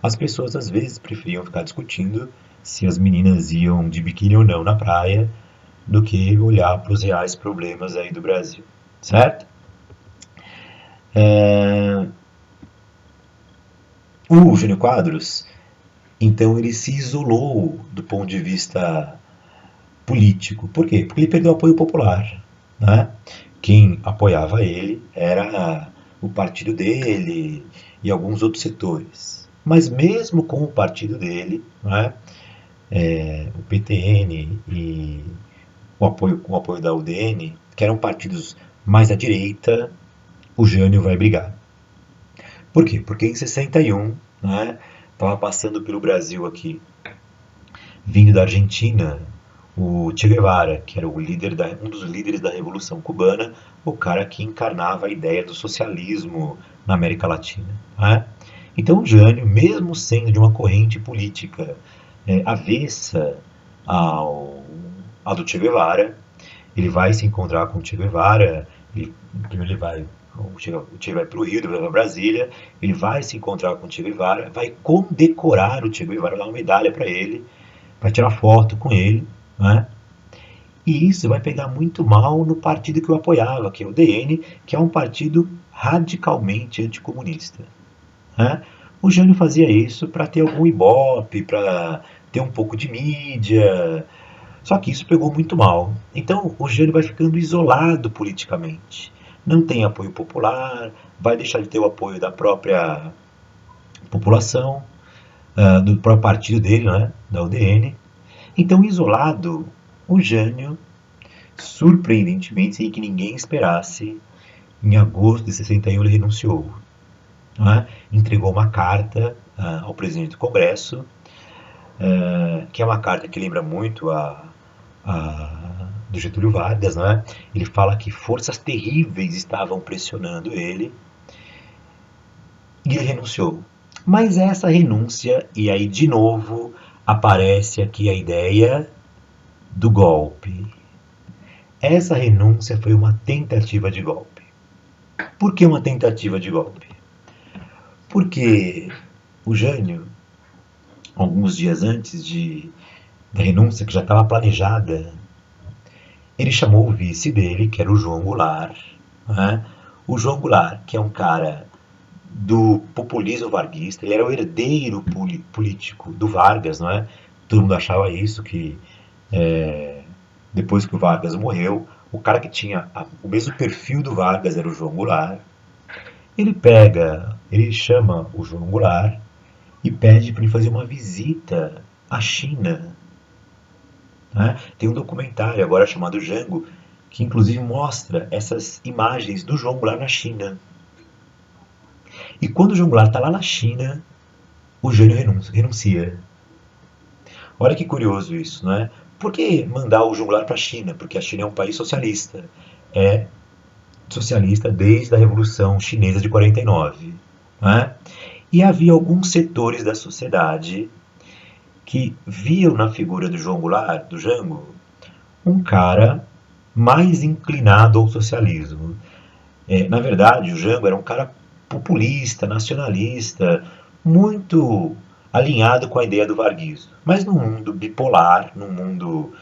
As pessoas às vezes preferiam ficar discutindo se as meninas iam de biquíni ou não na praia do que olhar para os reais problemas aí do Brasil, certo? O Jânio Quadros, então, ele se isolou do ponto de vista político. Por quê? Porque ele perdeu o apoio popular, né? Quem apoiava ele era o partido dele e alguns outros setores. Mas mesmo com o partido dele, né, o PTN e com o apoio da UDN, que eram partidos mais à direita, o Jânio vai brigar. Por quê? Porque em 61, né, estava passando pelo Brasil aqui, vindo da Argentina, o Che Guevara, que era um dos líderes da Revolução Cubana, o cara que encarnava a ideia do socialismo na América Latina. Né? Então o Jânio, mesmo sendo de uma corrente política avessa ao do Che Guevara, ele vai se encontrar com o Che Guevara, o Che vai para o Rio, depois vai para Brasília, ele vai se encontrar com o Che Guevara, vai condecorar o Che Guevara, dar uma medalha para ele, vai tirar foto com ele, né? E isso vai pegar muito mal no partido que o apoiava, que é o DN, que é um partido radicalmente anticomunista. Né? O Jânio fazia isso para ter algum ibope, para ter um pouco de mídia, só que isso pegou muito mal. Então o Jânio vai ficando isolado politicamente. Não tem apoio popular, vai deixar de ter o apoio da própria população, do próprio partido dele, né, da UDN. Então, isolado, o Jânio, surpreendentemente, sem que ninguém esperasse, em agosto de 61 ele renunciou. Né? Entregou uma carta ao presidente do Congresso, que é uma carta que lembra muito do Getúlio Vargas. Né? Ele fala que forças terríveis estavam pressionando ele, e ele renunciou. Mas essa renúncia, e aí de novo aparece aqui a ideia do golpe. Essa renúncia foi uma tentativa de golpe. Por que uma tentativa de golpe? Porque o Jânio, alguns dias antes da renúncia, que já estava planejada, ele chamou o vice dele, que era o João Goulart. Né? O João Goulart, que é um cara do populismo varguista, ele era o herdeiro político do Vargas, não é? Todo mundo achava isso, que depois que o Vargas morreu, o cara que tinha o mesmo perfil do Vargas era o João Goulart. Ele chama o João Goulart e pede para ele fazer uma visita à China. Né? Tem um documentário agora chamado Jango, que inclusive mostra essas imagens do João Goulart na China. E quando o João Goulart está lá na China, o Jânio renuncia. Olha que curioso isso, não é? Por que mandar o João Goulart para a China? Porque a China é um país socialista. É socialista desde a Revolução Chinesa de 49. Não é? E havia alguns setores da sociedade que viam na figura do João Goulart, do Jango, um cara mais inclinado ao socialismo. Na verdade, o Jango era um cara populista, nacionalista, muito alinhado com a ideia do varguismo. Mas num mundo bipolar, num mundo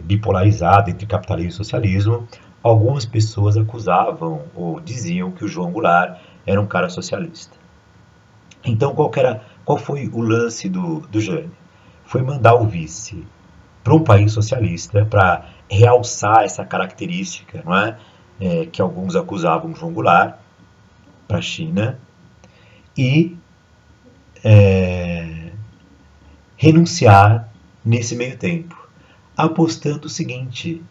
bipolarizado entre capitalismo e socialismo, algumas pessoas acusavam ou diziam que o João Goulart era um cara socialista. Então qual foi o lance do Jânio? Foi mandar o vice para um país socialista para realçar essa característica, não é? Que alguns acusavam o João Goulart, para a China, e renunciar nesse meio tempo, apostando o seguinte,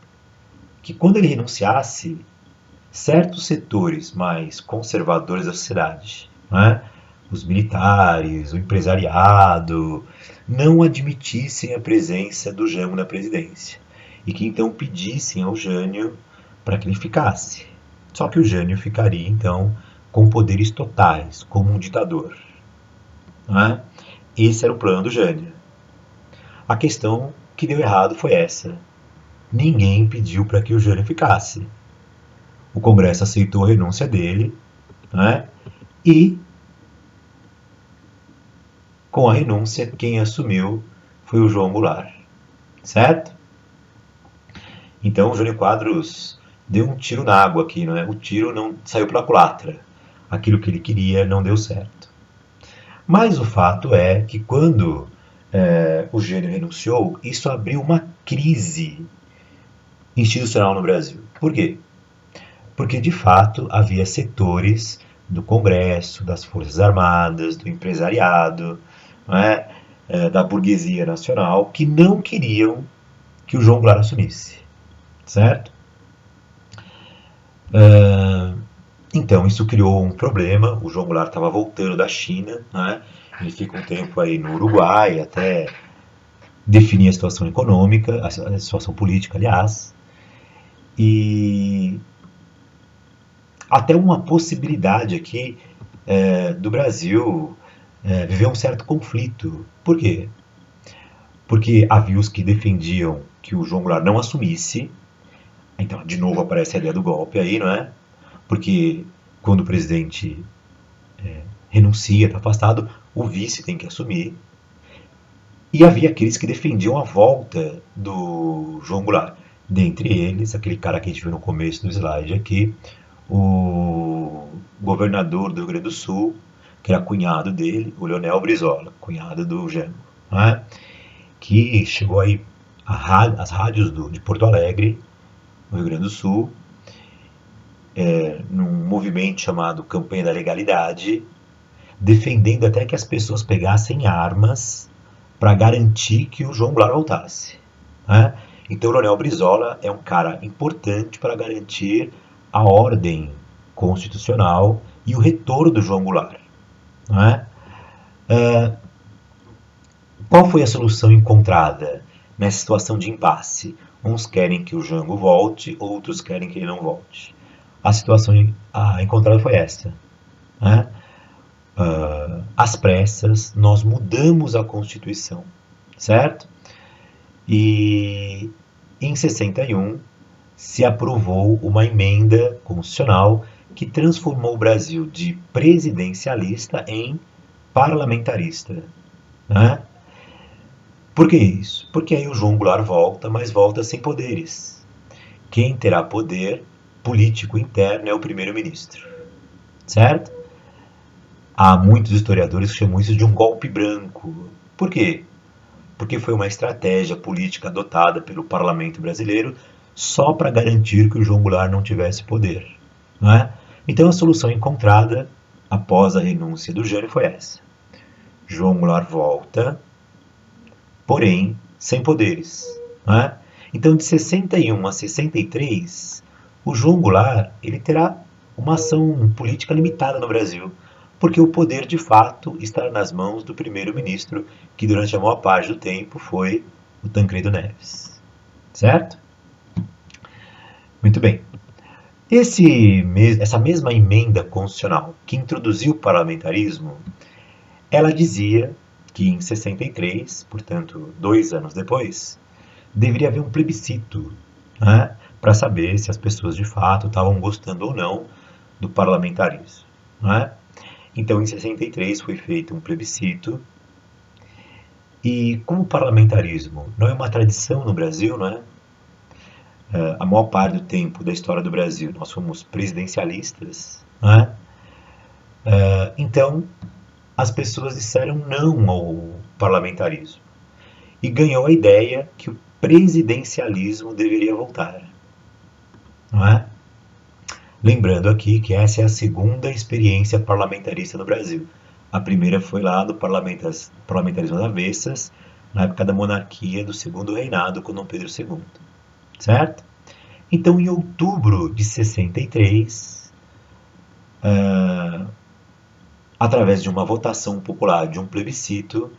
que quando ele renunciasse, certos setores mais conservadores da sociedade, né, os militares, o empresariado, não admitissem a presença do Jango na presidência, e que então pedissem ao Jânio para que ele ficasse. Só que o Jânio ficaria então com poderes totais, como um ditador. Não é? Esse era o plano do Jânio. A questão que deu errado foi essa. Ninguém pediu para que o Jânio ficasse. O Congresso aceitou a renúncia dele, né? E, com a renúncia, quem assumiu foi o João Goulart, certo? Então, o Jânio Quadros deu um tiro na água aqui, não é? O tiro não saiu pela culatra. Aquilo que ele queria não deu certo. Mas o fato é que quando o Jânio renunciou, isso abriu uma crise institucional no Brasil. Por quê? Porque, de fato, havia setores do Congresso, das Forças Armadas, do empresariado, não é? Da burguesia nacional, que não queriam que o João Goulart assumisse. Certo? Então, isso criou um problema. O João Goulart estava voltando da China, né? Ele fica um tempo aí no Uruguai até definir a situação econômica, a situação política, aliás. E até uma possibilidade aqui do Brasil viver um certo conflito. Por quê? Porque havia os que defendiam que o João Goulart não assumisse. Então, de novo aparece a ideia do golpe aí, não é? Porque quando o presidente renuncia, está afastado, o vice tem que assumir. E havia aqueles que defendiam a volta do João Goulart. Dentre eles, aquele cara que a gente viu no começo do slide aqui, o governador do Rio Grande do Sul, que era cunhado dele, o Leonel Brizola, cunhado do Jango, não é? Que chegou aí às rádios de Porto Alegre, no Rio Grande do Sul, num movimento chamado Campanha da Legalidade, defendendo até que as pessoas pegassem armas para garantir que o João Goulart voltasse. Né? Então o Leonel Brizola é um cara importante para garantir a ordem constitucional e o retorno do João Goulart. Né? Qual foi a solução encontrada nessa situação de impasse? Uns querem que o Jango volte, outros querem que ele não volte. A situação encontrada foi essa. Né? Às pressas, nós mudamos a Constituição, certo? E em 61 se aprovou uma emenda constitucional que transformou o Brasil de presidencialista em parlamentarista. Né? Por que isso? Porque aí o João Goulart volta, mas volta sem poderes. Quem terá poder político interno é o primeiro-ministro. Certo? Há muitos historiadores que chamam isso de um golpe branco. Por quê? Porque foi uma estratégia política adotada pelo parlamento brasileiro só para garantir que o João Goulart não tivesse poder. Não é? Então a solução encontrada após a renúncia do Jânio foi essa. João Goulart volta, porém sem poderes. Não é? Então de 61 a 63, o João Goulart ele terá uma ação política limitada no Brasil, porque o poder de fato está nas mãos do primeiro-ministro, que durante a maior parte do tempo foi o Tancredo Neves. Certo? Muito bem. Essa mesma emenda constitucional que introduziu o parlamentarismo, ela dizia que em 63, portanto 2 anos depois, deveria haver um plebiscito, né, para saber se as pessoas de fato estavam gostando ou não do parlamentarismo. Né? Então, em 63 foi feito um plebiscito, e como o parlamentarismo não é uma tradição no Brasil, não é? A maior parte do tempo da história do Brasil nós fomos presidencialistas, não é? Então as pessoas disseram não ao parlamentarismo e ganhou a ideia que o presidencialismo deveria voltar, não é? Lembrando aqui que essa é a segunda experiência parlamentarista no Brasil. A primeira foi lá do parlamentarismo das avessas, na época da monarquia do segundo reinado com Dom Pedro II. Certo? Então, em outubro de 63, através de uma votação popular, de um plebiscito,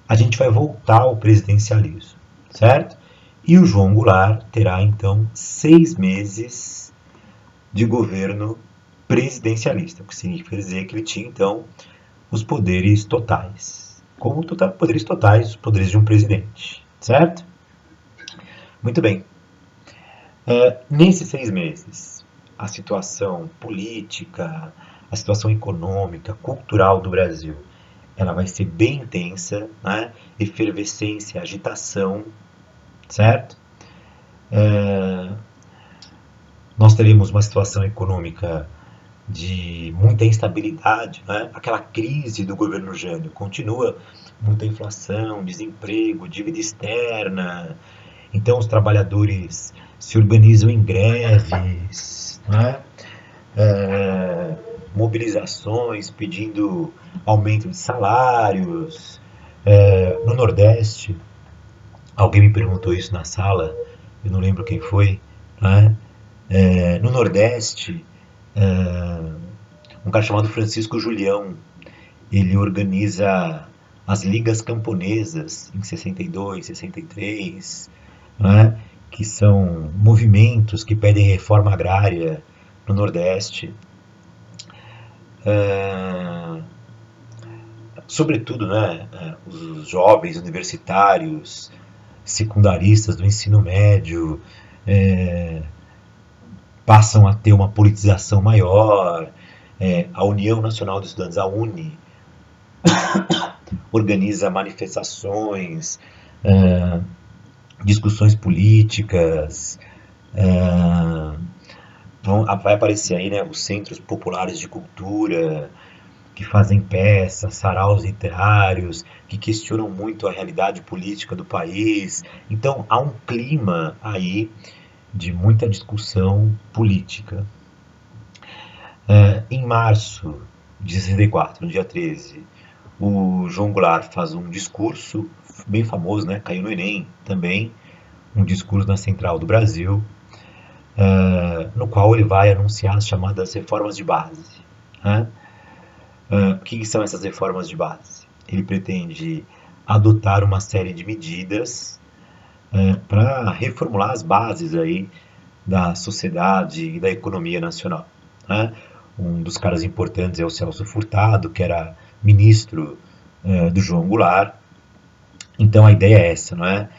a gente vai voltar ao presidencialismo. Certo? E o João Goulart terá, então, 6 meses de governo presidencialista, o que significa dizer que ele tinha, então, os poderes totais. Como poderes totais, os poderes de um presidente, certo? Muito bem. Nesses 6 meses, a situação política, a situação econômica, cultural do Brasil, ela vai ser bem intensa, né? Efervescência, agitação, certo? Nós teremos uma situação econômica de muita instabilidade, né? Aquela crise do governo Jânio continua, muita inflação, desemprego, dívida externa. Então os trabalhadores se organizam em greves, né? Mobilizações pedindo aumento de salários. No Nordeste, alguém me perguntou isso na sala, eu não lembro quem foi, né? No Nordeste, um cara chamado Francisco Julião, ele organiza as ligas camponesas em 62, 63, né? Que são movimentos que pedem reforma agrária no Nordeste. Sobretudo, né, os jovens universitários, secundaristas do ensino médio, passam a ter uma politização maior. A União Nacional dos Estudantes, a UNE, organiza manifestações, discussões políticas. Vai aparecer aí, né, os centros populares de cultura, que fazem peças, saraus literários, que questionam muito a realidade política do país. Então há um clima aí de muita discussão política. Em março de 64, no dia 13, o João Goulart faz um discurso bem famoso, né? Caiu no Enem também, um discurso na Central do Brasil, no qual ele vai anunciar as chamadas reformas de base. Né? O que são essas reformas de base? Ele pretende adotar uma série de medidas para reformular as bases aí da sociedade e da economia nacional. Né? Um dos caras importantes é o Celso Furtado, que era ministro do João Goulart. Então a ideia é essa, não é?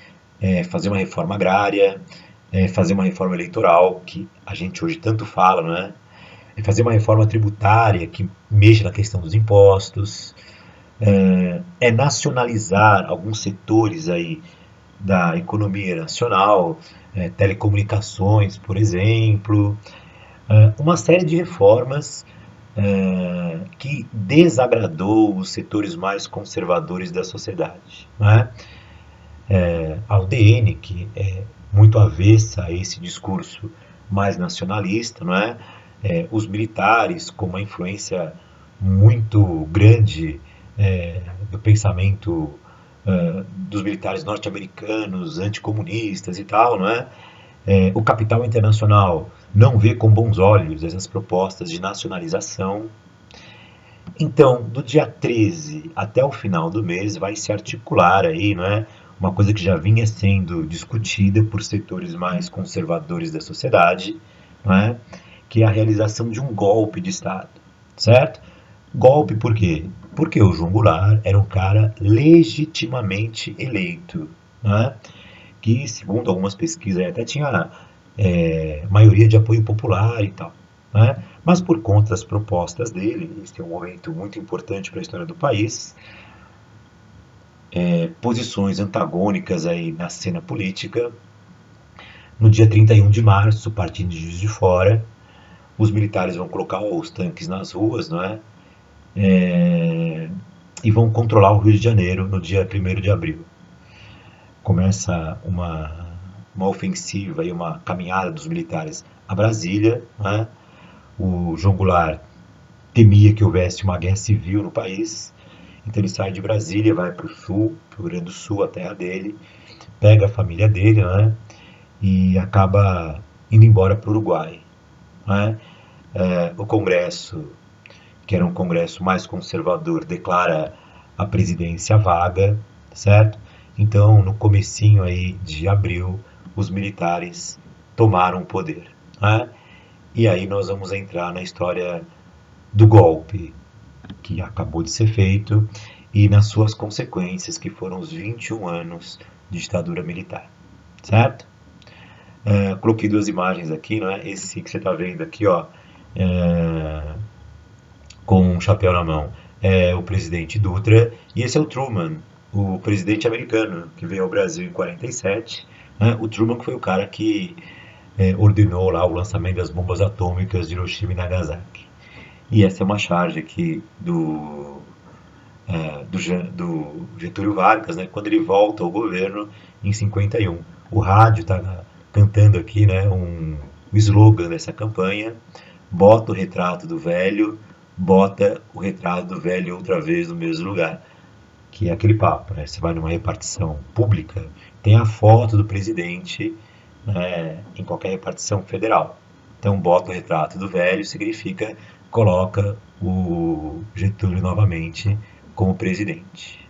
Fazer uma reforma agrária, fazer uma reforma eleitoral, que a gente hoje tanto fala, não é? Fazer uma reforma tributária que mexa na questão dos impostos, nacionalizar alguns setores aí da economia nacional, telecomunicações, por exemplo, uma série de reformas que desagradou os setores mais conservadores da sociedade. Né? A UDN, que é muito avessa a esse discurso mais nacionalista, não é? Os militares, com uma influência muito grande do pensamento dos militares norte-americanos, anticomunistas e tal, não é? O capital internacional não vê com bons olhos essas propostas de nacionalização. Então, do dia 13 até o final do mês, vai se articular aí, não é? Uma coisa que já vinha sendo discutida por setores mais conservadores da sociedade, não é? Que é a realização de um golpe de Estado, certo? Golpe por quê? Porque o João Goulart era um cara legitimamente eleito, né? Que, segundo algumas pesquisas, até tinha maioria de apoio popular e tal. Né? Mas por conta das propostas dele, esse é um momento muito importante para a história do país, posições antagônicas aí na cena política. No dia 31 de março, partindo de Juiz de Fora, os militares vão colocar os tanques nas ruas, não é? E vão controlar o Rio de Janeiro no dia 1º de abril. Começa uma ofensiva e uma caminhada dos militares a Brasília. Né? O João Goulart temia que houvesse uma guerra civil no país, então ele sai de Brasília, vai para o sul, para o Rio Grande do Sul, a terra dele, pega a família dele, né? E acaba indo embora para o Uruguai. Né? O Congresso, que era um Congresso mais conservador, declara a presidência vaga, certo? Então, no comecinho aí de abril, os militares tomaram o poder. Né? E aí nós vamos entrar na história do golpe que acabou de ser feito e nas suas consequências, que foram os 21 anos de ditadura militar, certo? Coloquei duas imagens aqui, né? Esse que você está vendo aqui, ó, com um chapéu na mão, é o presidente Dutra, e esse é o Truman, o presidente americano que veio ao Brasil em 47. Né? O Truman foi o cara que ordenou lá o lançamento das bombas atômicas de Hiroshima e Nagasaki. E essa é uma charge aqui do Getúlio Vargas, né, quando ele volta ao governo em 51. O rádio está cantando aqui, né, um slogan dessa campanha: bota o retrato do velho, bota o retrato do velho outra vez no mesmo lugar. Que é aquele papo, né? Você vai numa repartição pública, tem a foto do presidente, né, em qualquer repartição federal. Então, bota o retrato do velho significa coloca o Getúlio novamente como presidente.